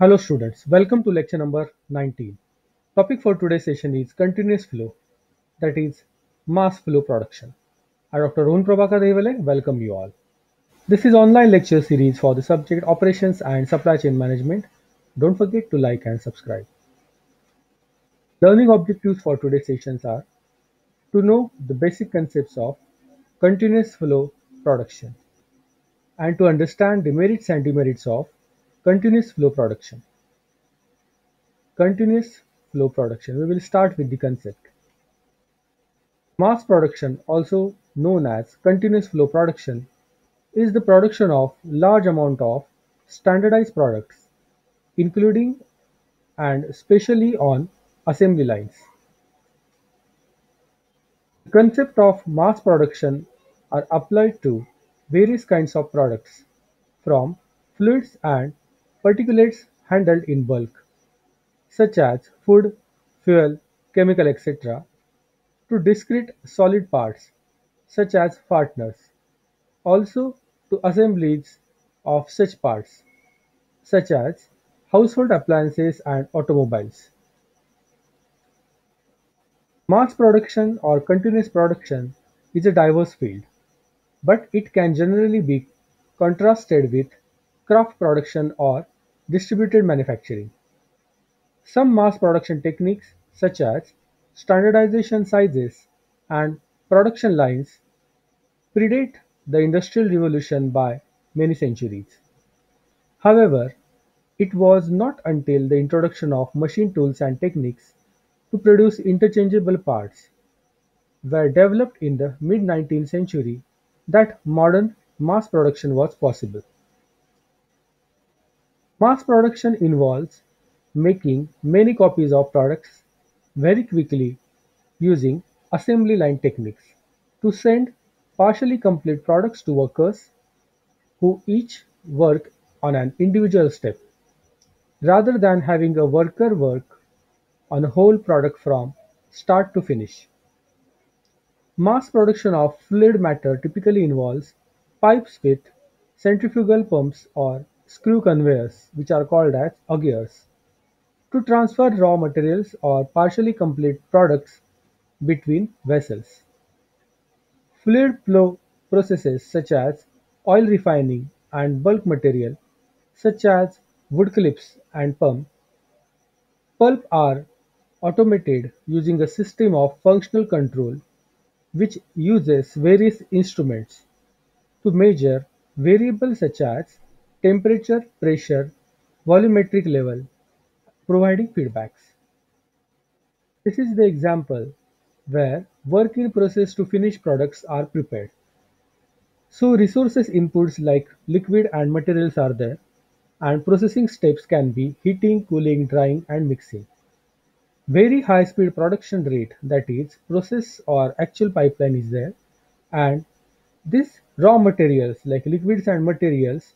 Hello students, welcome to lecture number 19. Topic for today's session is continuous flow, that is mass flow production. I, Dr. Rohan Prabhakar Devale, welcome you all. This is online lecture series for the subject operations and supply chain management. Don't forget to like and subscribe. Learning objectives for today's sessions are to know the basic concepts of continuous flow production and to understand the merits and demerits of continuous flow production. Continuous flow production. We will start with the concept. Mass production, also known as continuous flow production, is the production of large amount of standardized products, including and especially on assembly lines. The concept of mass production are applied to various kinds of products, from fluids and particulates handled in bulk, such as food, fuel, chemical, etc., to discrete solid parts, such as fasteners. Also to assemblies of such parts, such as household appliances and automobiles. Mass production or continuous production is a diverse field, but it can generally be contrasted with craft production or distributed manufacturing. Some mass production techniques, such as standardization sizes and production lines, predate the Industrial Revolution by many centuries. However, it was not until the introduction of machine tools and techniques to produce interchangeable parts were developed in the mid-19th century that modern mass production was possible. Mass production involves making many copies of products very quickly using assembly line techniques to send partially complete products to workers who each work on an individual step, rather than having a worker work on a whole product from start to finish. Mass production of fluid matter typically involves pipes with centrifugal pumps or screw conveyors, which are called as augiers, to transfer raw materials or partially complete products between vessels. Fluid flow processes such as oil refining and bulk material, such as wood clips and pulp are automated using a system of functional control which uses various instruments to measure variables such as temperature, pressure, volumetric level, providing feedbacks. This is the example where work in process to finished products are prepared. So resources inputs like liquid and materials are there, and processing steps can be heating, cooling, drying and mixing. Very high speed production rate, that is process or actual pipeline is there, and this raw materials like liquids and materials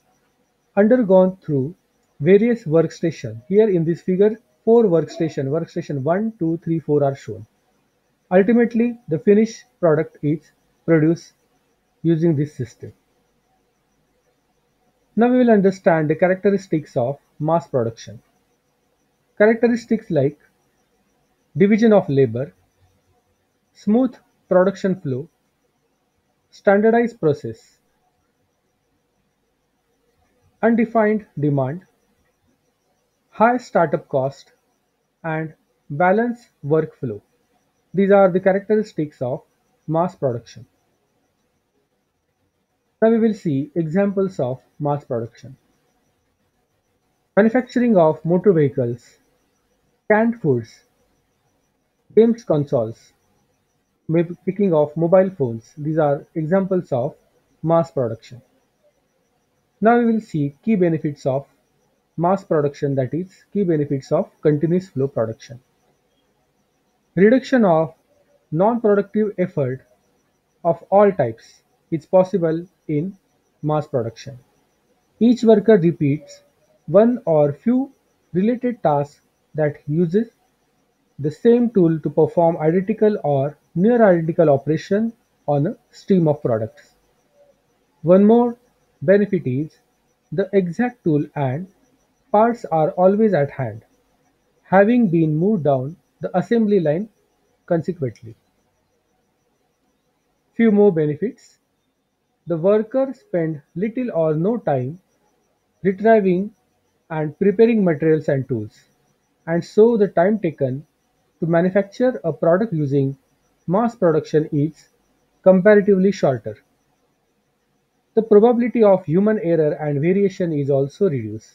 undergone through various workstation. Here in this figure, four workstation 1, 2, 3, 4 are shown. Ultimately, the finished product is produced using this system. Now we will understand the characteristics of mass production. Characteristics like division of labor, smooth production flow, standardized process, undefined demand, high startup cost, and balanced workflow. These are the characteristics of mass production. Now we will see examples of mass production. Manufacturing of motor vehicles, canned foods, games consoles, making of mobile phones. These are examples of mass production. Now we will see key benefits of mass production, that is key benefits of continuous flow production. Reduction of non-productive effort of all types is possible in mass production. Each worker repeats one or few related tasks that uses the same tool to perform identical or near identical operation on a stream of products. One more benefit is the exact tool and parts are always at hand, having been moved down the assembly line consequently. Few more benefits. The worker spend little or no time retrieving and preparing materials and tools, and so the time taken to manufacture a product using mass production is comparatively shorter. The probability of human error and variation is also reduced.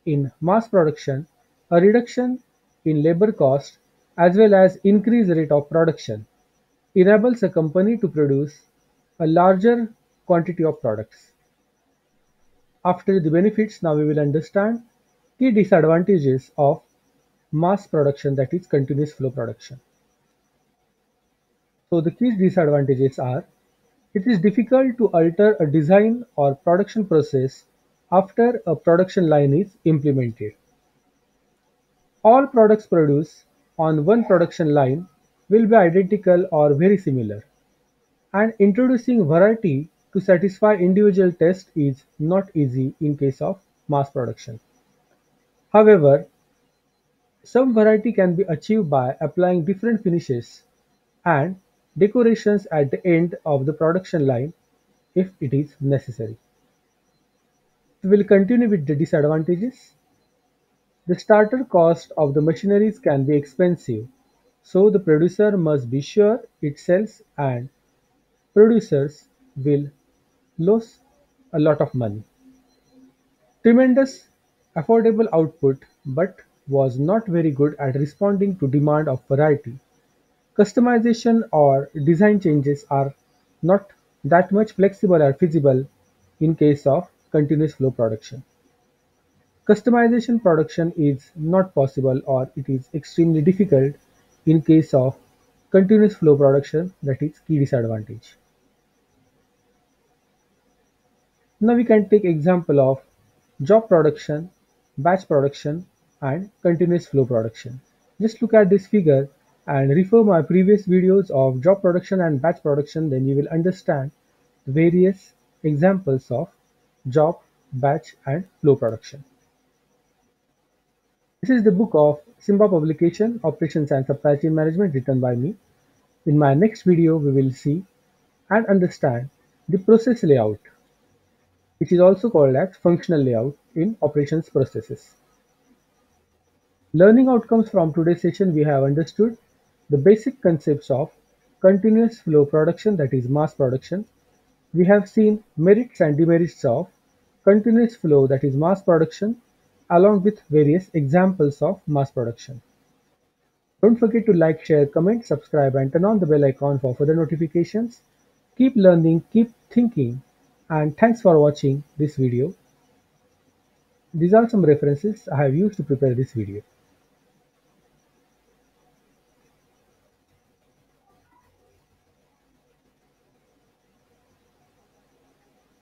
In mass production, a reduction in labor cost as well as increased rate of production enables a company to produce a larger quantity of products. After the benefits, now we will understand key disadvantages of mass production, that is continuous flow production. So the key disadvantages are: it is difficult to alter a design or production process after a production line is implemented. All products produced on one production line will be identical or very similar, and introducing variety to satisfy individual tastes is not easy in case of mass production. However, some variety can be achieved by applying different finishes and decorations at the end of the production line if it is necessary. We will continue with the disadvantages. The starter cost of the machineries can be expensive, so the producer must be sure it sells, and producers will lose a lot of money. Tremendous affordable output, but was not very good at responding to demand of variety. Customization or design changes are not that much flexible or feasible in case of continuous flow production. Customization production is not possible or it is extremely difficult in case of continuous flow production, that is key disadvantage. Now we can take example of job production, batch production and continuous flow production. Just look at this figure and refer my previous videos of job production and batch production, then you will understand the various examples of job, batch and flow production. This is the book of Simba publication, Operations and Supply Chain Management, written by me. In my next video, we will see and understand the process layout, which is also called as functional layout in operations processes. Learning outcomes from today's session: we have understood the basic concepts of continuous flow production, that is mass production. We have seen merits and demerits of continuous flow, that is mass production, along with various examples of mass production. Don't forget to like, share, comment, subscribe and turn on the bell icon for further notifications. Keep learning, keep thinking, and thanks for watching this video. These are some references I have used to prepare this video.